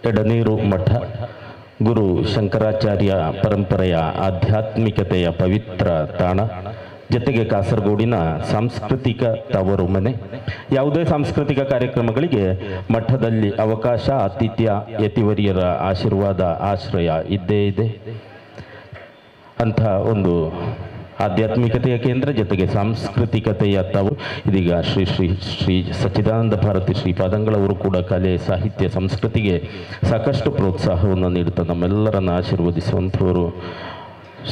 ಎಡನೀರು ಮಠ ಗುರು ಶಂಕರಾಚಾರ್ಯ ಪರಂಪರೆಯ ಆಧ್ಯಾತ್ಮಿಕತೆಯ ಪವಿತ್ರ ತಾಣ, ಜೊತೆಗೆ ಕಾಸರಗೋಡಿನ ಸಾಂಸ್ಕೃತಿಕ ತವರು ಮನೆ. ಯಾವುದೇ ಸಾಂಸ್ಕೃತಿಕ ಕಾರ್ಯಕ್ರಮಗಳಿಗೆ ಮಠದಲ್ಲಿ ಅವಕಾಶ, ಆತಿಥ್ಯ, ಯತಿವರಿಯರ ಆಶೀರ್ವಾದ, ಆಶ್ರಯ ಇದ್ದೇ ಇದೆ. ಅಂಥ ಒಂದು ಆಧ್ಯಾತ್ಮಿಕತೆಯ ಕೇಂದ್ರ, ಜೊತೆಗೆ ಸಾಂಸ್ಕೃತಿಕತೆಯ ತವರು. ಇದೀಗ ಶ್ರೀ ಶ್ರೀ ಶ್ರೀ ಸಚ್ಚಿದಾನಂದ ಭಾರತಿ ಶ್ರೀಪಾದಂಗಳವರು ಕೂಡ ಕಲೆ, ಸಾಹಿತ್ಯ, ಸಂಸ್ಕೃತಿಗೆ ಸಾಕಷ್ಟು ಪ್ರೋತ್ಸಾಹವನ್ನು ನೀಡುತ್ತಾ ನಮ್ಮೆಲ್ಲರನ್ನು ಆಶೀರ್ವದಿಸುವಂಥವರು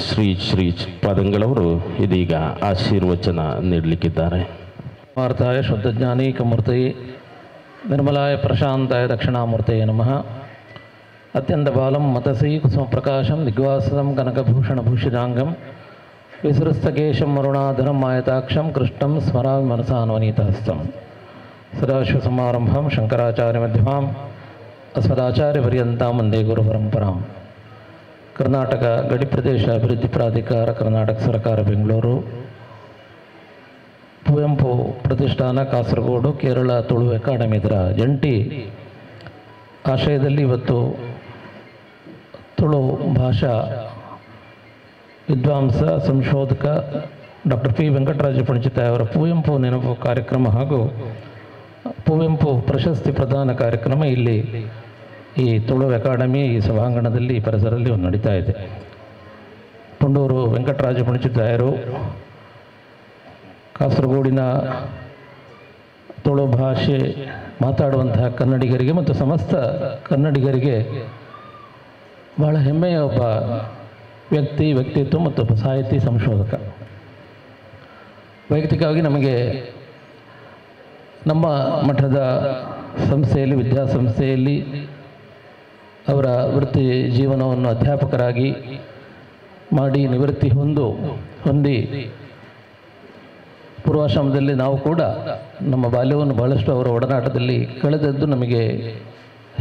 ಶ್ರೀ ಶ್ರೀ ಪಾದಂಗಳವರು ಇದೀಗ ಆಶೀರ್ವಚನ ನೀಡಲಿಕ್ಕಿದ್ದಾರೆ. ಪಾರ್ಥಾಯ ಶುದ್ಧಜ್ಞಾನೈಕಮೂರ್ತಯೇ ನಿರ್ಮಲಾಯ ಪ್ರಶಾಂತಾಯ ದಕ್ಷಿಣಾಮೂರ್ತಯೇ ನಮಃ. ಅತ್ಯಂತ ಬಾಲಂ ಮತಸೀ ಕುಸುಮಪ್ರಕಾಶಂ ದಿಗ್ವಾಸಂ ಕನಕಭೂಷಣಭೂಷಿತಾಂಗಂ ವಿಸೃಸ್ತಕೇಶಂ ಅರುಣಾಧರಂ ಮಾಯತಾಕ್ಷಂ ಕೃಷ್ಣಂ ಸ್ಮರಾಮಿ ಮನಸಾನ್ವನೀತಹಸ್ತಂ. ಸದಾಶಿವಸಮಾರಂಭಂ ಶಂಕರಾಚಾರ್ಯಮಧ್ಯಮಾಂ ಅಸ್ಮದಾಚಾರ್ಯಪರ್ಯಂತಾಂ ವಂದೇ ಗುರುಪರಂಪರಾಂ. ಕರ್ನಾಟಕ ಗಡಿ ಪ್ರದೇಶ ಅಭಿವೃದ್ಧಿ ಪ್ರಾಧಿಕಾರ, ಕರ್ನಾಟಕ ಸರ್ಕಾರ, ಬೆಂಗಳೂರು, ಕುವೆಂಪು ಪ್ರತಿಷ್ಠಾನ, ಕಾಸರಗೋಡು, ಕೇರಳ ತುಳು ಅಕಾಡೆಮಿ ಇದರ ಜಂಟಿ ಆಶಯದಲ್ಲಿ ಇವತ್ತು ತುಳು ಭಾಷಾ ವಿದ್ವಾಂಸ, ಸಂಶೋಧಕ ಡಾಕ್ಟರ್ ಪಿ ವೆಂಕಟರಾಜ ಪಣಚಿತಾಯ ಅವರ ಕುವೆಂಪು ನೆನಪು ಕಾರ್ಯಕ್ರಮ ಹಾಗೂ ಕುವೆಂಪು ಪ್ರಶಸ್ತಿ ಪ್ರದಾನ ಕಾರ್ಯಕ್ರಮ ಇಲ್ಲಿ ಈ ತುಳು ಅಕಾಡೆಮಿ ಈ ಸಭಾಂಗಣದಲ್ಲಿ ಪರಿಸರದಲ್ಲಿ ನಡೀತಾ ಇದೆ. ಪುಂಡೂರು ವೆಂಕಟರಾಜ ಪಣಚಿತಾಯರು ಕಾಸರಗೋಡಿನ ತುಳು ಭಾಷೆ ಮಾತಾಡುವಂತಹ ಕನ್ನಡಿಗರಿಗೆ ಮತ್ತು ಸಮಸ್ತ ಕನ್ನಡಿಗರಿಗೆ ಬಹಳ ಹೆಮ್ಮೆಯ ಒಬ್ಬ ವ್ಯಕ್ತಿತ್ವ ಮತ್ತು ಸಾಹಿತಿ, ಸಂಶೋಧಕ. ವೈಯಕ್ತಿಕವಾಗಿ ನಮಗೆ ನಮ್ಮ ಮಠದ ಸಂಸ್ಥೆಯಲ್ಲಿ, ವಿದ್ಯಾಸಂಸ್ಥೆಯಲ್ಲಿ ಅವರ ವೃತ್ತಿ ಜೀವನವನ್ನು ಅಧ್ಯಾಪಕರಾಗಿ ಮಾಡಿ ನಿವೃತ್ತಿ ಹೊಂದಿ ಪೂರ್ವಾಶ್ರಮದಲ್ಲಿ ನಾವು ಕೂಡ ನಮ್ಮ ಬಾಲ್ಯವನ್ನು ಬಹಳಷ್ಟು ಅವರ ಒಡನಾಟದಲ್ಲಿ ಕಳೆದದ್ದು ನಮಗೆ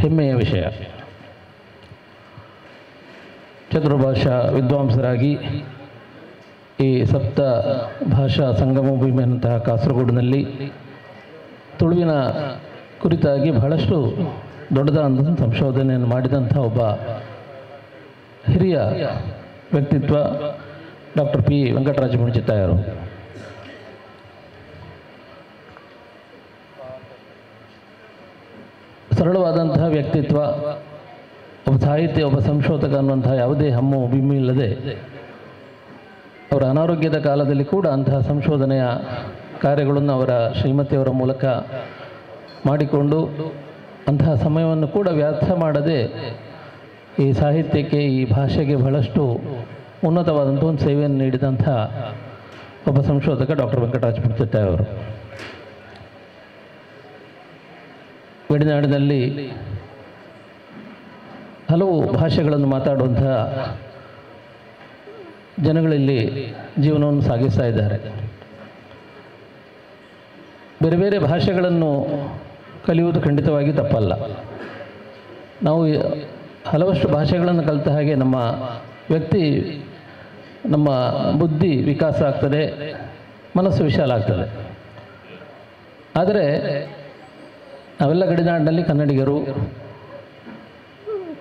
ಹೆಮ್ಮೆಯ ವಿಷಯ. ಚತುರ್ಭಾಷಾ ವಿದ್ವಾಂಸರಾಗಿ ಈ ಸಪ್ತ ಭಾಷಾ ಸಂಗಮ ಭೂಮಿಯಂತಹ ಕಾಸರಗೋಡಿನಲ್ಲಿ ತುಳುವಿನ ಕುರಿತಾಗಿ ಬಹಳಷ್ಟು ದೊಡ್ಡದಾದ ಸಂಶೋಧನೆಯನ್ನು ಮಾಡಿದಂಥ ಒಬ್ಬ ಹಿರಿಯ ವ್ಯಕ್ತಿತ್ವ ಡಾಕ್ಟರ್ ಪಿ ವೆಂಕಟರಾಜ ಪಣಚಿತಾಯರು. ಸರಳವಾದಂತಹ ವ್ಯಕ್ತಿತ್ವ, ಒಬ್ಬ ಸಾಹಿತ್ಯ, ಒಬ್ಬ ಸಂಶೋಧಕ ಅನ್ನುವಂತಹ ಯಾವುದೇ ಹಮ್ಮು ಬಿಮ್ಮು ಇಲ್ಲದೆ ಅವರ ಅನಾರೋಗ್ಯದ ಕಾಲದಲ್ಲಿ ಕೂಡ ಅಂತಹ ಸಂಶೋಧನೆಯ ಕಾರ್ಯಗಳನ್ನು ಅವರ ಶ್ರೀಮತಿಯವರ ಮೂಲಕ ಮಾಡಿಕೊಂಡು ಅಂತಹ ಸಮಯವನ್ನು ಕೂಡ ವ್ಯರ್ಥ ಮಾಡದೆ ಈ ಸಾಹಿತ್ಯಕ್ಕೆ, ಈ ಭಾಷೆಗೆ ಬಹಳಷ್ಟು ಉನ್ನತವಾದಂಥ ಒಂದು ಸೇವೆಯನ್ನು ನೀಡಿದಂಥ ಒಬ್ಬ ಸಂಶೋಧಕ ಡಾಕ್ಟರ್ ವೆಂಕಟರಾಜ ಪಣಚಿತಾಯ ಅವರು. ಗಡಿನಾಡಿನಲ್ಲಿ ಹಲವು ಭಾಷೆಗಳನ್ನು ಮಾತಾಡುವಂತಹ ಜನಗಳಲ್ಲಿ ಜೀವನವನ್ನು ಸಾಗಿಸ್ತಾ ಇದ್ದಾರೆ. ಬೇರೆ ಬೇರೆ ಭಾಷೆಗಳನ್ನು ಕಲಿಯುವುದು ಖಂಡಿತವಾಗಿ ತಪ್ಪಲ್ಲ. ನಾವು ಹಲವಷ್ಟು ಭಾಷೆಗಳನ್ನು ಕಲಿತ ಹಾಗೆ ನಮ್ಮ ನಮ್ಮ ಬುದ್ಧಿ ವಿಕಾಸ ಆಗ್ತದೆ, ಮನಸ್ಸು ವಿಶಾಲ ಆಗ್ತದೆ. ಆದರೆ ನಾವೆಲ್ಲ ಗಡಿನಾಡಿನಲ್ಲಿ ಕನ್ನಡಿಗರು,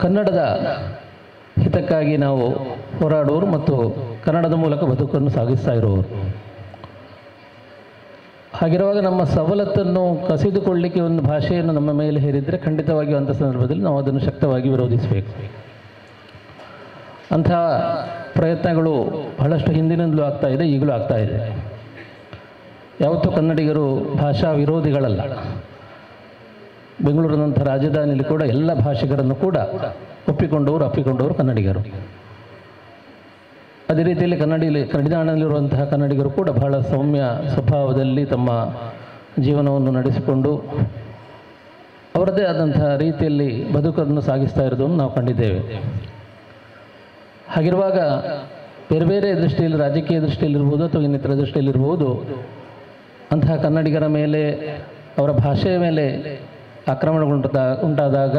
ಕನ್ನಡದ ಹಿತಕ್ಕಾಗಿ ನಾವು ಹೋರಾಡುವವರು ಮತ್ತು ಕನ್ನಡದ ಮೂಲಕ ಬದುಕನ್ನು ಸಾಗಿಸ್ತಾ ಇರುವವರು. ಹಾಗಿರುವಾಗ ನಮ್ಮ ಸವಲತ್ತನ್ನು ಕಸಿದುಕೊಳ್ಳಲಿಕ್ಕೆ ಒಂದು ಭಾಷೆಯನ್ನು ನಮ್ಮ ಮೇಲೆ ಹೇರಿದರೆ ಖಂಡಿತವಾಗಿಯೂ ಅಂಥ ಸಂದರ್ಭದಲ್ಲಿ ನಾವು ಅದನ್ನು ಶಕ್ತವಾಗಿ ವಿರೋಧಿಸಬೇಕು. ಅಂಥ ಪ್ರಯತ್ನಗಳು ಬಹಳಷ್ಟು ಹಿಂದಿನಿಂದಲೂ ಆಗ್ತಾ ಇದೆ, ಈಗಲೂ ಆಗ್ತಾ ಇದೆ. ಯಾವತ್ತೂ ಕನ್ನಡಿಗರು ಭಾಷಾ ವಿರೋಧಿಗಳಲ್ಲ. ಬೆಂಗಳೂರಿನಂಥ ರಾಜಧಾನಿಯಲ್ಲಿ ಕೂಡ ಎಲ್ಲ ಭಾಷೆಗಳನ್ನು ಕೂಡ ಅಪ್ಪಿಕೊಂಡವರು ಕನ್ನಡಿಗರು. ಅದೇ ರೀತಿಯಲ್ಲಿ ಗಡಿನಾಡಿನಲ್ಲಿರುವಂತಹ ಕನ್ನಡಿಗರು ಕೂಡ ಬಹಳ ಸೌಮ್ಯ ಸ್ವಭಾವದಲ್ಲಿ ತಮ್ಮ ಜೀವನವನ್ನು ನಡೆಸಿಕೊಂಡು ಅವರದೇ ಆದಂತಹ ರೀತಿಯಲ್ಲಿ ಬದುಕನ್ನು ಸಾಗಿಸ್ತಾ ಇರೋದನ್ನು ನಾವು ಕಂಡಿದ್ದೇವೆ. ಹಾಗಿರುವಾಗ ಬೇರೆ ಬೇರೆ ದೃಷ್ಟಿಯಲ್ಲಿ, ರಾಜಕೀಯ ದೃಷ್ಟಿಯಲ್ಲಿರ್ಬೋದು ಅಥವಾ ಇನ್ನಿತರ ದೃಷ್ಟಿಯಲ್ಲಿರ್ಬೋದು, ಅಂತಹ ಕನ್ನಡಿಗರ ಮೇಲೆ, ಅವರ ಭಾಷೆಯ ಮೇಲೆ ಉಂಟಾದಾಗ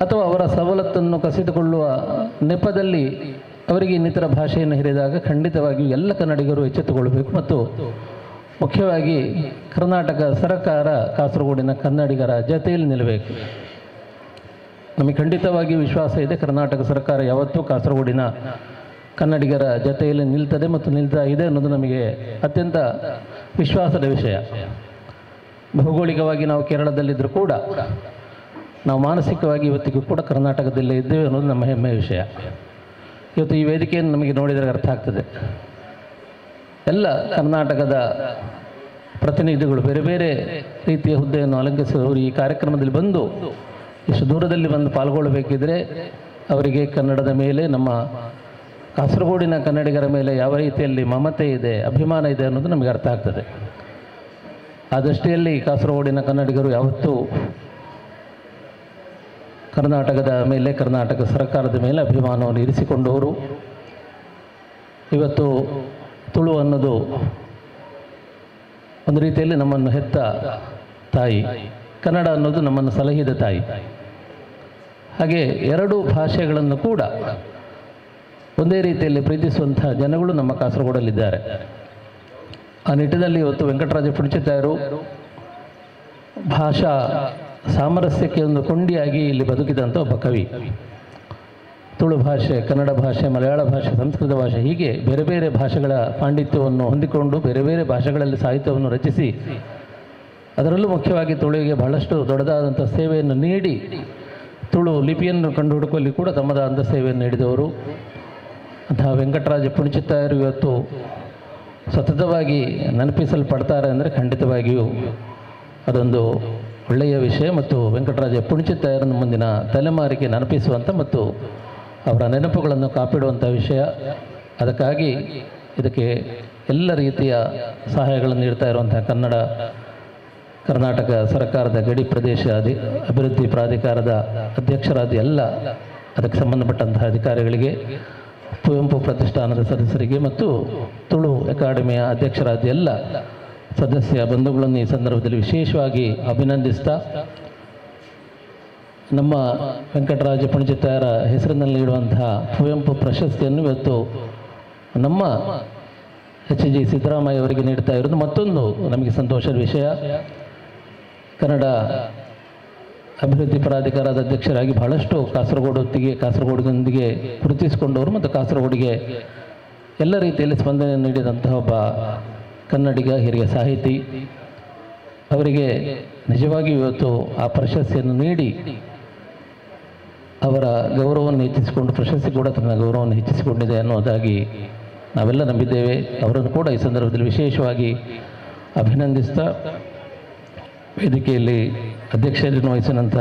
ಅಥವಾ ಅವರ ಸವಲತ್ತನ್ನು ಕಸಿದುಕೊಳ್ಳುವ ನೆಪದಲ್ಲಿ ಅವರಿಗೆ ಇನ್ನಿತರ ಭಾಷೆಯನ್ನು ಹೇರಿದಾಗ ಖಂಡಿತವಾಗಿಯೂ ಎಲ್ಲ ಕನ್ನಡಿಗರು ಎಚ್ಚೆತ್ತುಕೊಳ್ಳಬೇಕು ಮತ್ತು ಮುಖ್ಯವಾಗಿ ಕರ್ನಾಟಕ ಸರ್ಕಾರ ಕಾಸರಗೋಡಿನ ಕನ್ನಡಿಗರ ಜೊತೆಯಲ್ಲಿ ನಿಲ್ಲಬೇಕು. ನಮಗೆ ಖಂಡಿತವಾಗಿ ವಿಶ್ವಾಸ ಇದೆ, ಕರ್ನಾಟಕ ಸರ್ಕಾರ ಯಾವತ್ತೂ ಕಾಸರಗೋಡಿನ ಕನ್ನಡಿಗರ ಜೊತೆಯಲ್ಲಿ ನಿಲ್ತದೆ ಮತ್ತು ನಿಲ್ತಾ ಇದೆ ಅನ್ನೋದು ನಮಗೆ ಅತ್ಯಂತ ವಿಶ್ವಾಸದ ವಿಷಯ. ಭೌಗೋಳಿಕವಾಗಿ ನಾವು ಕೇರಳದಲ್ಲಿದ್ದರೂ ಕೂಡ ನಾವು ಮಾನಸಿಕವಾಗಿ ಇವತ್ತಿಗೂ ಕೂಡ ಕರ್ನಾಟಕದಲ್ಲೇ ಇದ್ದೇವೆ ಅನ್ನೋದು ನಮ್ಮ ಹೆಮ್ಮೆಯ ವಿಷಯ. ಇವತ್ತು ಈ ವೇದಿಕೆಯನ್ನು ನಮಗೆ ನೋಡಿದರೆ ಅರ್ಥ ಆಗ್ತದೆ. ಎಲ್ಲ ಕರ್ನಾಟಕದ ಪ್ರತಿನಿಧಿಗಳು ಬೇರೆ ಬೇರೆ ರೀತಿಯ ಹುದ್ದೆಯನ್ನು ಅಲಂಕರಿಸಿದವರು ಈ ಕಾರ್ಯಕ್ರಮದಲ್ಲಿ ಬಂದು ಇಷ್ಟು ದೂರದಲ್ಲಿ ಬಂದು ಪಾಲ್ಗೊಳ್ಳಬೇಕಿದ್ರೆ ಅವರಿಗೆ ಕನ್ನಡದ ಮೇಲೆ, ನಮ್ಮ ಕಾಸರಗೋಡಿನ ಕನ್ನಡಿಗರ ಮೇಲೆ ಯಾವ ರೀತಿಯಲ್ಲಿ ಮಮತೆ ಇದೆ, ಅಭಿಮಾನ ಇದೆ ಅನ್ನೋದು ನಮಗೆ ಅರ್ಥ ಆಗ್ತದೆ. ಆ ದೃಷ್ಟಿಯಲ್ಲಿ ಕಾಸರಗೋಡಿನ ಕನ್ನಡಿಗರು ಯಾವತ್ತೂ ಕರ್ನಾಟಕದ ಮೇಲೆ, ಕರ್ನಾಟಕ ಸರ್ಕಾರದ ಮೇಲೆ ಅಭಿಮಾನವನ್ನು ಇರಿಸಿಕೊಂಡವರು. ಇವತ್ತು ತುಳು ಅನ್ನೋದು ಒಂದು ರೀತಿಯಲ್ಲಿ ನಮ್ಮನ್ನು ಹೆತ್ತ ತಾಯಿ, ಕನ್ನಡ ಅನ್ನೋದು ನಮ್ಮನ್ನು ಸಲಹಿದ ತಾಯಿ. ಹಾಗೆ ಎರಡೂ ಭಾಷೆಗಳನ್ನು ಕೂಡ ಒಂದೇ ರೀತಿಯಲ್ಲಿ ಪ್ರೀತಿಸುವಂತಹ ಜನಗಳು ನಮ್ಮ ಕಾಸರಗೋಡಲ್ಲಿದ್ದಾರೆ. ಆ ನಿಟ್ಟಿನಲ್ಲಿ ಇವತ್ತು ವೆಂಕಟರಾಜ ಪುಣಚಿತ್ತಾಯರು ಭಾಷಾ ಸಾಮರಸ್ಯಕ್ಕೆ ಒಂದು ಕೊಂಡಿಯಾಗಿ ಇಲ್ಲಿ ಬದುಕಿದಂಥ ಒಬ್ಬ ಕವಿ. ತುಳು ಭಾಷೆ, ಕನ್ನಡ ಭಾಷೆ, ಮಲಯಾಳ ಭಾಷೆ, ಸಂಸ್ಕೃತ ಭಾಷೆ, ಹೀಗೆ ಬೇರೆ ಬೇರೆ ಭಾಷೆಗಳ ಪಾಂಡಿತ್ಯವನ್ನು ಹೊಂದಿಕೊಂಡು ಬೇರೆ ಬೇರೆ ಭಾಷೆಗಳಲ್ಲಿ ಸಾಹಿತ್ಯವನ್ನು ರಚಿಸಿ ಅದರಲ್ಲೂ ಮುಖ್ಯವಾಗಿ ತುಳುವಿಗೆ ಬಹಳಷ್ಟು ದೊಡ್ಡದಾದಂಥ ಸೇವೆಯನ್ನು ನೀಡಿ ತುಳು ಲಿಪಿಯನ್ನು ಕಂಡುಹುಡುಕುವಲ್ಲಿ ಕೂಡ ತಮ್ಮದಾದಂಥ ಸೇವೆಯನ್ನು ನೀಡಿದವರು. ಅಂತಹ ವೆಂಕಟರಾಜ ಪುಣಚಿತ್ತಾಯರು ಇವತ್ತು ಸತತವಾಗಿ ನೆನಪಿಸಲ್ಪಡ್ತಾರೆ ಅಂದರೆ ಖಂಡಿತವಾಗಿಯೂ ಅದೊಂದು ಒಳ್ಳೆಯ ವಿಷಯ ಮತ್ತು ವೆಂಕಟರಾಜ ಪುಣಚಿತ್ತಾಯರನ್ನು ಮುಂದಿನ ತಲೆಮಾರಿಗೆ ನೆನಪಿಸುವಂಥ ಮತ್ತು ಅವರ ನೆನಪುಗಳನ್ನು ಕಾಪಿಡುವಂಥ ವಿಷಯ. ಅದಕ್ಕಾಗಿ ಇದಕ್ಕೆ ಎಲ್ಲ ರೀತಿಯ ಸಹಾಯಗಳನ್ನು ನೀಡ್ತಾ ಇರುವಂಥ ಕರ್ನಾಟಕ ಸರ್ಕಾರದ ಗಡಿ ಪ್ರದೇಶ ಅಭಿವೃದ್ಧಿ ಪ್ರಾಧಿಕಾರದ ಅಧ್ಯಕ್ಷರಾದ ಎಲ್ಲ ಅದಕ್ಕೆ ಸಂಬಂಧಪಟ್ಟಂತಹ ಅಧಿಕಾರಿಗಳಿಗೆ, ಕುವೆಂಪು ಪ್ರತಿಷ್ಠಾನದ ಸದಸ್ಯರಿಗೆ ಮತ್ತು ತುಳು ಅಕಾಡೆಮಿಯ ಅಧ್ಯಕ್ಷರಾದ ಎಲ್ಲ ಸದಸ್ಯ ಬಂಧುಗಳನ್ನು ಈ ಸಂದರ್ಭದಲ್ಲಿ ವಿಶೇಷವಾಗಿ ಅಭಿನಂದಿಸ್ತಾ, ನಮ್ಮ ವೆಂಕಟರಾಜ ಪುಣಚಿತ್ತಾಯರ ಹೆಸರಿನಲ್ಲಿ ನೀಡುವಂತಹ ಕುವೆಂಪು ಪ್ರಶಸ್ತಿಯನ್ನು ಇವತ್ತು ನಮ್ಮ HG ಸಿದ್ದರಾಮಯ್ಯ ಅವರಿಗೆ ನೀಡ್ತಾ ಇರೋದು ಮತ್ತೊಂದು ನಮಗೆ ಸಂತೋಷದ ವಿಷಯ. ಕನ್ನಡ ಅಭಿವೃದ್ಧಿ ಪ್ರಾಧಿಕಾರದ ಅಧ್ಯಕ್ಷರಾಗಿ ಬಹಳಷ್ಟು ಕಾಸರಗೋಡಿನೊಂದಿಗೆ ಗುರುತಿಸಿಕೊಂಡವರು ಮತ್ತು ಕಾಸರಗೋಡಿಗೆ ಎಲ್ಲ ರೀತಿಯಲ್ಲಿ ಸ್ಪಂದನೆ ನೀಡಿದಂತಹ ಒಬ್ಬ ಕನ್ನಡಿಗ, ಹಿರಿಯ ಸಾಹಿತಿ. ಅವರಿಗೆ ನಿಜವಾಗಿ ಇವತ್ತು ಆ ಪ್ರಶಸ್ತಿಯನ್ನು ನೀಡಿ ಅವರ ಗೌರವವನ್ನು ಹೆಚ್ಚಿಸಿಕೊಂಡು, ಪ್ರಶಸ್ತಿ ಕೂಡ ತನ್ನ ಗೌರವವನ್ನು ಹೆಚ್ಚಿಸಿಕೊಂಡಿದೆ ಅನ್ನೋದಾಗಿ ನಾವೆಲ್ಲ ನಂಬಿದ್ದೇವೆ. ಅವರನ್ನು ಕೂಡ ಈ ಸಂದರ್ಭದಲ್ಲಿ ವಿಶೇಷವಾಗಿ ಅಭಿನಂದಿಸ್ತಾ, ವೇದಿಕೆಯಲ್ಲಿ ಅಧ್ಯಕ್ಷತೆಯನ್ನು ವಹಿಸಿದಂಥ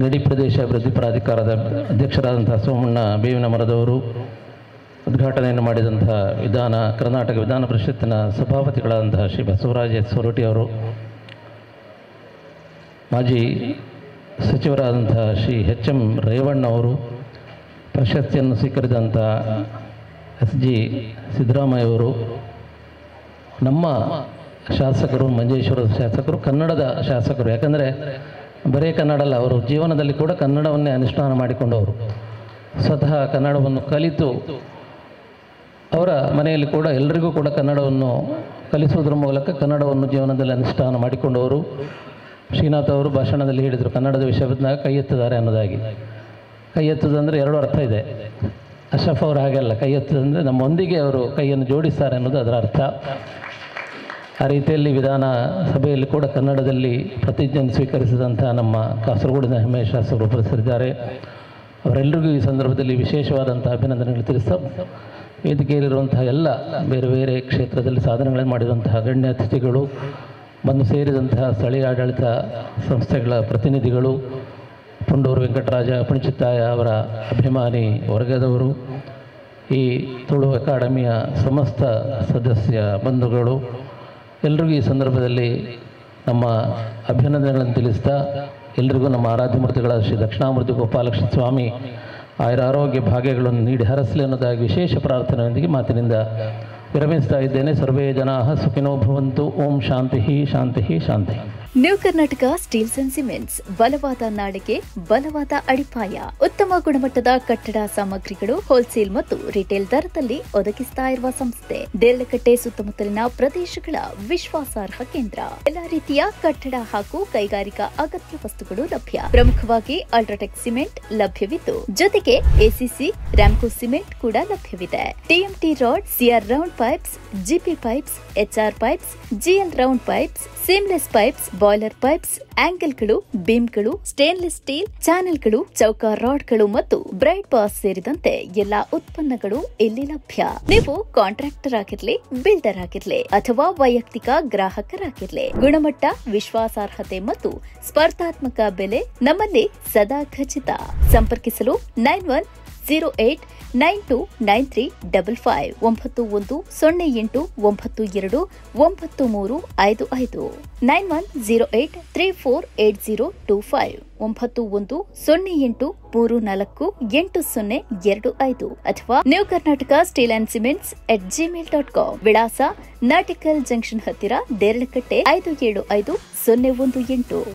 ಗಡಿ ಪ್ರದೇಶ ಅಭಿವೃದ್ಧಿ ಪ್ರಾಧಿಕಾರದ ಅಧ್ಯಕ್ಷರಾದಂಥ ಸೋಮಣ್ಣ ಬೇವಿನ ಮರದವರು, ಉದ್ಘಾಟನೆಯನ್ನು ಮಾಡಿದಂಥ ಕರ್ನಾಟಕ ವಿಧಾನ ಪರಿಷತ್ತಿನ ಸಭಾಪತಿಗಳಾದಂತಹ ಶ್ರೀ ಬಸವರಾಜ ಸೊರಟಿ ಅವರು, ಮಾಜಿ ಸಚಿವರಾದಂತಹ ಶ್ರೀ HM ರೇವಣ್ಣ ಅವರು, ಪ್ರಶಸ್ತಿಯನ್ನು ಸ್ವೀಕರಿಸಿದಂಥ SG ಸಿದ್ದರಾಮಯ್ಯ ಅವರು, ನಮ್ಮ ಶಾಸಕರು, ಮಂಜೇಶ್ವರದ ಶಾಸಕರು, ಕನ್ನಡದ ಶಾಸಕರು. ಯಾಕಂದರೆ ಬರೀ ಕನ್ನಡ ಅಲ್ಲ, ಅವರು ಜೀವನದಲ್ಲಿ ಕೂಡ ಕನ್ನಡವನ್ನೇ ಅನುಷ್ಠಾನ ಮಾಡಿಕೊಂಡವರು. ಸ್ವತಃ ಕನ್ನಡವನ್ನು ಕಲಿತು ಅವರ ಮನೆಯಲ್ಲಿ ಕೂಡ ಎಲ್ಲರಿಗೂ ಕೂಡ ಕನ್ನಡವನ್ನು ಕಲಿಸುವುದರ ಮೂಲಕ ಕನ್ನಡವನ್ನು ಜೀವನದಲ್ಲಿ ಅನುಷ್ಠಾನ ಮಾಡಿಕೊಂಡವರು. ಶ್ರೀನಾಥ್ ಅವರು ಭಾಷಣದಲ್ಲಿ ಹೇಳಿದರು, ಕನ್ನಡದ ವಿಷಯ ಬಂದಾಗ ಕೈ ಎತ್ತಿದ್ದಾರೆ ಅನ್ನೋದಾಗಿ. ಕೈ ಎತ್ತುವುದಂದರೆ ಎರಡು ಅರ್ಥ ಇದೆ. ಅಶ್ರಫ್ ಅವರು ಹಾಗೆಲ್ಲ, ಕೈ ಎತ್ತುವುದಂದರೆ ನಮ್ಮೊಂದಿಗೆ ಅವರು ಕೈಯನ್ನು ಜೋಡಿಸ್ತಾರೆ ಅನ್ನೋದು ಅದರ ಅರ್ಥ. ಆ ರೀತಿಯಲ್ಲಿ ವಿಧಾನ ಸಭೆಯಲ್ಲಿ ಕೂಡ ಕನ್ನಡದಲ್ಲಿ ಪ್ರತಿಜ್ಞೆಯನ್ನು ಸ್ವೀಕರಿಸಿದಂಥ ನಮ್ಮ ಕಾಸರಗೋಡಿನ ಹೆಮ್ಮೆಯ ಶಾಸಕರು ಉಪಸ್ಥಿತರಿದ್ದಾರೆ. ಅವರೆಲ್ಲರಿಗೂ ಈ ಸಂದರ್ಭದಲ್ಲಿ ವಿಶೇಷವಾದಂಥ ಅಭಿನಂದನೆಗಳು ತಿಳಿಸ್ತಾ, ವೇದಿಕೆಯಲ್ಲಿರುವಂತಹ ಎಲ್ಲ ಬೇರೆ ಬೇರೆ ಕ್ಷೇತ್ರದಲ್ಲಿ ಸಾಧನೆಗಳನ್ನು ಮಾಡಿದಂತಹ ಗಣ್ಯ ಅತಿಥಿಗಳು, ಬಂದು ಸೇರಿದಂತಹ ಸ್ಥಳೀಯ ಆಡಳಿತ ಸಂಸ್ಥೆಗಳ ಪ್ರತಿನಿಧಿಗಳು, ಪುಂಡೂರು ವೆಂಕಟರಾಜ ಪುಣಚಿತ್ತಾಯ ಅವರ ಅಭಿಮಾನಿ ವರ್ಗದವರು, ಈ ತುಳು ಅಕಾಡೆಮಿಯ ಸಮಸ್ತ ಸದಸ್ಯ ಬಂಧುಗಳು, ಎಲ್ರಿಗೂ ಈ ಸಂದರ್ಭದಲ್ಲಿ ನಮ್ಮ ಅಭಿನಂದನೆಗಳನ್ನು ತಿಳಿಸ್ತಾ, ಎಲ್ರಿಗೂ ನಮ್ಮ ಆರಾಧ್ಯ ಮೂರ್ತಿಗಳಾದ ಶ್ರೀ ದಕ್ಷಿಣಾಮೂರ್ತಿ ಗೋಪಾಲಕೃಷ್ಣ ಸ್ವಾಮಿ ಆಯುರಾರೋಗ್ಯ ಭಾಗ್ಯಗಳನ್ನು ನೀಡಿ ಹರಸಲಿ ಅನ್ನೋದಾಗಿ ವಿಶೇಷ ಪ್ರಾರ್ಥನೆಯೊಂದಿಗೆ ಮಾತಿನಿಂದ ವಿರಮಿಸ್ತಾ ಇದ್ದೇನೆ. ಸರ್ವೇ ಜನಾಃ ಸುಖಿನೋ ಭವಂತು. ಓಂ ಶಾಂತಿ ಶಾಂತಿ ಶಾಂತಿ. New Karnataka steels and cements ಬಲವಾದ ನಾಡಿಗೆ ಬಲವಾದ ಅಡಿಪಾಯ. ಉತ್ತಮ ಗುಣಮಟ್ಟದ ಕಟ್ಟಡ ಸಾಮಗ್ರಿಗಳು ಹೋಲ್ಸೇಲ್ ಮತ್ತು ರಿಟೇಲ್ ದರದಲ್ಲಿ ಒದಗಿಸ್ತಾ ಇರುವ ಸಂಸ್ಥೆ. ದೇರಳಕಟ್ಟೆ ಸುತ್ತಮುತ್ತಲಿನ ಪ್ರದೇಶಗಳ ವಿಶ್ವಾಸಾರ್ಹ ಕೇಂದ್ರ. ಎಲ್ಲಾ ರೀತಿಯ ಕಟ್ಟಡ ಹಾಗೂ ಕೈಗಾರಿಕಾ ಅಗತ್ಯ ವಸ್ತುಗಳು ಲಭ್ಯ. ಪ್ರಮುಖವಾಗಿ ಅಲ್ಟ್ರಾಟೆಕ್ ಸಿಮೆಂಟ್ ಲಭ್ಯವಿದ್ದು, ಜೊತೆಗೆ ಎಸಿಸಿ ರಾಮ್ಕೋ ಸಿಮೆಂಟ್ ಕೂಡ ಲಭ್ಯವಿದೆ. TMT rod, CR round pipes, GP pipes, HR pipes, GL round pipes, seamless pipes, boiler pipes, ಆಂಗಲ್ಗಳು, ಬೀಮ್ಗಳು, ಸ್ಟೇನ್ಲೆಸ್ ಸ್ಟೀಲ್ ಚಾನೆಲ್ಗಳು, ಚೌಕ ರಾಡ್ಗಳು ಮತ್ತು ಬ್ರೈಟ್ ಬಾಸ್ ಸೇರಿದಂತೆ ಎಲ್ಲಾ ಉತ್ಪನ್ನಗಳು ಇಲ್ಲಿ ಲಭ್ಯ. ನೀವು ಕಾಂಟ್ರಾಕ್ಟರ್ ಆಗಿರ್ಲಿ, ಬಿಲ್ಡರ್ ಆಗಿರ್ಲಿ ಅಥವಾ ವೈಯಕ್ತಿಕ ಗ್ರಾಹಕರಾಗಿರ್ಲಿ, ಗುಣಮಟ್ಟ, ವಿಶ್ವಾಸಾರ್ಹತೆ ಮತ್ತು ಸ್ಪರ್ಧಾತ್ಮಕ ಬೆಲೆ ನಮ್ಮಲ್ಲಿ ಸದಾ ಖಚಿತ. ಸಂಪರ್ಕಿಸಲು 9108929355 9108929355 9108348025 ಅಥವಾ new Karnataka steel and cements @gmail.com. ವಿಳಾಸ ನಾಟಿಕಲ್ ಜಂಕ್ಷನ್ ಹತ್ತಿರ, ದೇರಳಕಟ್ಟೆ 575018.